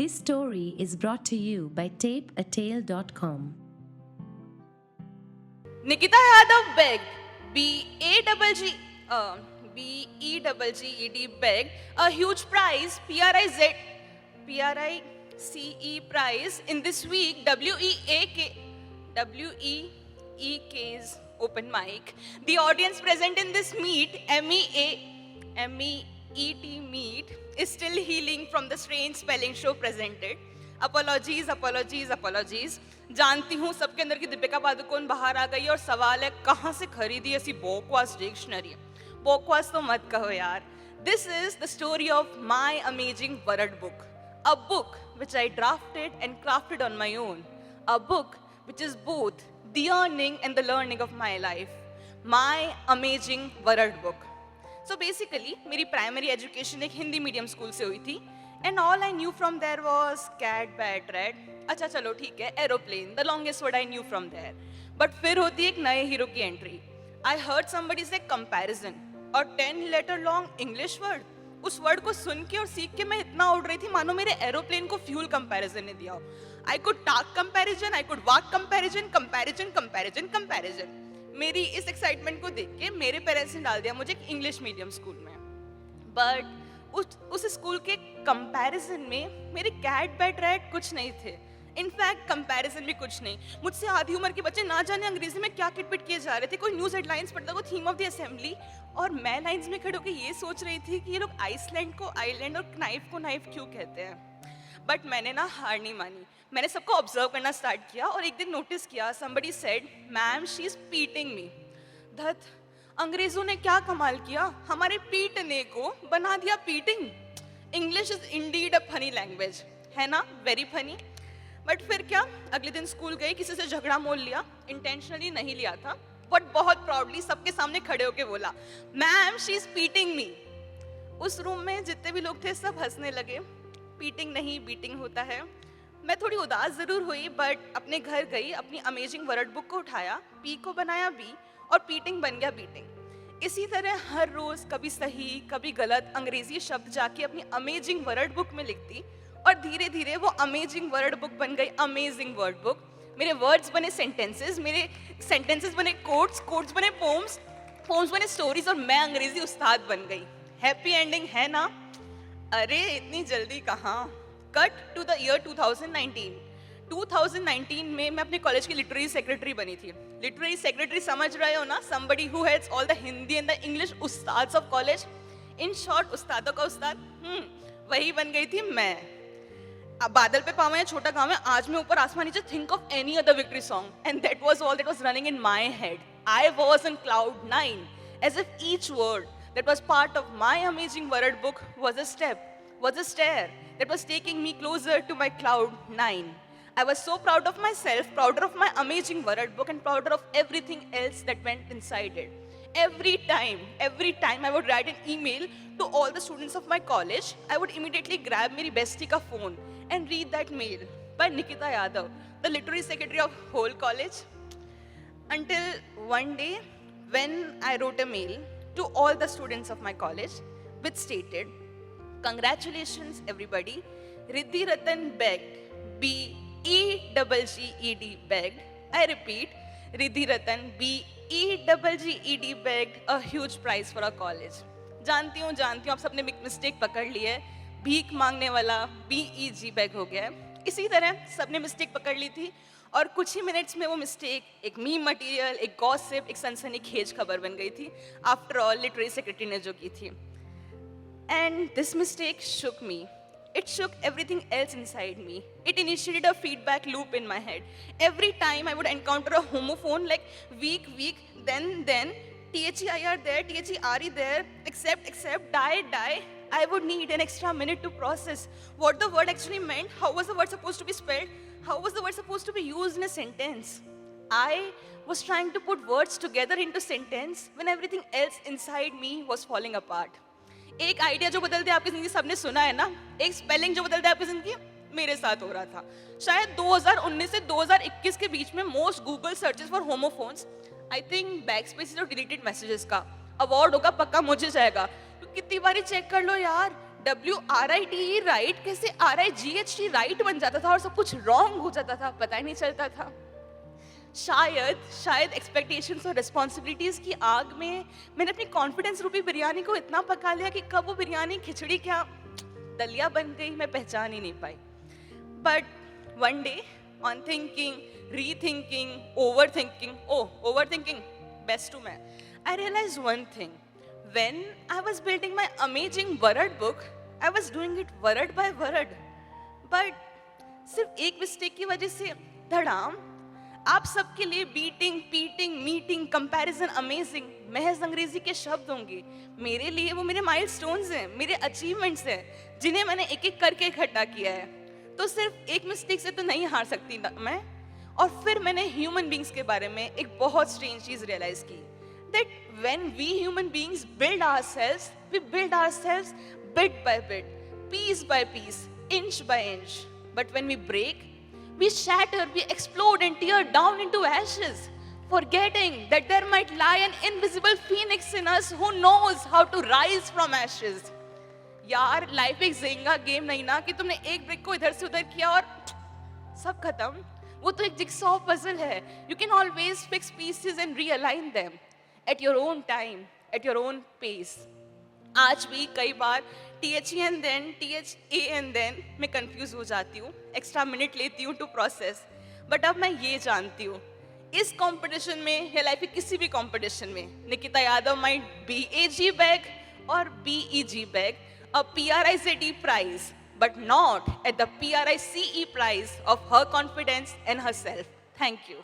This story is brought to you by tapeatale.com. Nikita Yadav begged, B-E-G-G-E-D begged a huge prize, P-R-I-C-E prize in this week, W-E-E-K's open mic. The audience present in this meet, M-E-E-T meet, is still healing from the strange spelling show presented. Apologies. जानती हूँ सबके अंदर की दीपिका पादुकोण बाहर आ गई और सवाल है कहाँ से खरीदी ऐसी बकवास डिक्शनरी। बकवास तो मत कहो यार। This is the story of my amazing word book, a book which I drafted and crafted on my own, a book which is both the earning and the learning of my life, my amazing word book. So basically, मेरी primary education एक Hindi medium school से हुई थी, and all I knew from there was cat, bat, rat. अच्छा चलो ठीक है, aeroplane, the longest word I knew from there. But फिर होती है एक नए हीरो की entry. I heard somebody say comparison और 10 letter long English word. उस word को सुन के और सीख के मैं इतना उड़ रही थी मानो मेरे aeroplane को fuel comparison ने दिया हो. I could talk comparison, I could walk comparison. मेरी इस एक्साइटमेंट को देख के मेरे पेरेंट्स ने डाल दिया मुझे एक इंग्लिश मीडियम स्कूल में. बट उस स्कूल के कंपैरिजन में मेरे कैट बैट रैट कुछ नहीं थे. इनफैक्ट कंपैरिजन भी कुछ नहीं. मुझसे आधी उम्र के बच्चे ना जाने अंग्रेजी में क्या किटपिट किए जा रहे थे. कोई न्यूज हेडलाइंस पढ़ता वो थीम ऑफ द असेंबली और मैं लाइंस में खड़े होकर ये सोच रही थी कि ये लोग आइसलैंड को आइलैंड और नाइफ को नाइफ क्यों कहते हैं. बट मैंने ना हार नहीं मानी. मैंने सबको ऑब्जर्व करना स्टार्ट किया और एक दिन नोटिस किया somebody said ma'am she is पीटिंग मी. धत अंग्रेजों ने क्या कमाल किया, हमारे पीटने को बना दिया pitting. English is indeed a funny language, है ना, वेरी फनी. बट फिर क्या, अगले दिन स्कूल गई, किसी से झगड़ा मोल लिया, इंटेंशनली नहीं लिया था, बट बहुत प्राउडली सबके सामने खड़े होके बोला मैम शी इज पीटिंग मी. उस रूम में जितने भी लोग थे सब हंसने लगे. पीटिंग नहीं बीटिंग होता है. मैं थोड़ी उदास जरूर हुई बट अपने घर गई, अपनी अमेजिंग वर्ड बुक को उठाया, पी को बनाया बी और पीटिंग बन गया बीटिंग. इसी तरह हर रोज कभी सही कभी गलत अंग्रेजी शब्द जाके अपनी अमेजिंग वर्ड बुक में लिखती और धीरे धीरे वो अमेजिंग वर्ड बुक बन गई अमेजिंग वर्ड बुक. मेरे वर्ड्स बने सेंटेंसेस, मेरे सेंटेंसेस बने कोट्स, कोट्स बने पोम्स, पोम्स बने स्टोरीज और मैं अंग्रेजी उस्ताद बन गई. हैप्पी एंडिंग है ना. अरे इतनी जल्दी कहाँ. Cut to the year 2019. 2019 में मैं अपने कॉलेज की लिटरेरी सेक्रेटरी बनी थी. लिटरेरी सेक्रेटरी समझ रहे हो ना, somebody who heads all the Hindi and the English उस्ताद्स of college. In short, उस्तादों का उस्ताद. वही बन गई थी मैं. अब बादल पे पावा या छोटा गाँव है, आज मैं ऊपर आसमान नीचे. Think of any other victory song, and that was all that was running in my head. I was in cloud 9, as if each word that was part of my amazing word book was a step, was a stair that was taking me closer to my cloud 9. I was so proud of myself, prouder of my amazing word book and prouder of everything else that went inside it. Every time I would write an email to all the students of my college, I would immediately grab my bestie ka phone and read that mail by Nikita Yadav, the literary secretary of whole college. Until one day when I wrote a mail to all the students of my college which stated, congratulations everybody, Riddhi Ratan begged, B-E-G-G-E-D begged. I repeat, Riddhi Ratan B-E-G-G-E-D begged a huge prize for our college. जानती हूँ आप सबने mistake पकड़ ली है. भीख मांगने वाला B-E-G bag हो गया है. इसी तरह सबने मिस्टेक पकड़ ली थी और कुछ ही मिनट्स में वो मिस्टेक एक मीम मटेरियल, एक गॉसिप, एक सनसनीखेज खबर बन गई थी. आफ्टर ऑल लिटरेरी सेक्रेटरी ने जो की थी. And this mistake shook me. It shook everything else inside me. It initiated a feedback loop in my head. Every time I would encounter a homophone like weak, then, THEIR there, THERE there, except, die, I would need an extra minute to process what the word actually meant, how was the word supposed to be spelled, how was the word supposed to be used in a sentence. I was trying to put words together into sentence when everything else inside me was falling apart. एक idea जो बदल दे आपकी जिंदगी सबने सुना है ना. एक स्पेलिंग जो बदल दे आपकी जिंदगी, मेरे साथ हो रहा था. शायद 2019 से 2021 के बीच में most Google searches for homophones, I think backspaces और डिलीटेड मैसेजेस का अवार्ड होगा पक्का मुझे जाएगा. तो कितनी बारी चेक कर लो यार, WRITE राइट कैसे RIGHT राइट बन जाता था और सब कुछ रॉन्ग हो जाता था, पता ही नहीं चलता था। शायद एक्सपेक्टेशंस और रिस्पॉन्सिबिलिटीज की आग में मैंने अपनी कॉन्फिडेंस रूपी बिरयानी को इतना पका लिया कि कब वो बिरयानी खिचड़ी क्या दलिया बन गई मैं पहचान ही नहीं पाई। But one day on thinking, rethinking, overthinking, best to man, I realized one thing. When I was building my amazing word book, I was doing it word by word. But सिर्फ एक मिस्टेक की वजह से धड़ाम आप सबके लिए beating, pitting, meeting, comparison, amazing महज अंग्रेजी के शब्द होंगे। मेरे लिए वो मेरे माइलस्टोन्स हैं, मेरे अचीवमेंट्स हैं जिन्हें मैंने एक एक करके इकट्ठा किया है। तो सिर्फ एक मिस्टेक से तो नहीं हार सकती मैं। और फिर मैंने ह्यूमन बींग्स के बारे में एक बहुत स्ट्रेंज चीज रियलाइज की, that when we human beings build ourselves, we build ourselves bit by bit, piece by piece, inch by inch. But when we break, we shatter, we explode and tear down into ashes, forgetting that there might lie an invisible phoenix in us who knows how to rise from ashes. यार life एक ज़ेंगा game नहीं ना कि तुमने एक brick को इधर से उधर किया और सब खत्म। वो तो एक जिक्सॉ पजल है। You can always fix pieces and realign them at your own time, at your own pace. आज भी कई बार THE and then, THA and then मैं कंफ्यूज हो जाती हूँ, एक्स्ट्रा मिनट लेती हूँ टू प्रोसेस। बट अब मैं ये जानती हूँ, इस कंपटीशन में या लाइफ के किसी भी कंपटीशन में Nikita Yadav might BAG bag और BEG bag a PRIZE prize, but not at the PRICE prize of her confidence in herself. Thank you.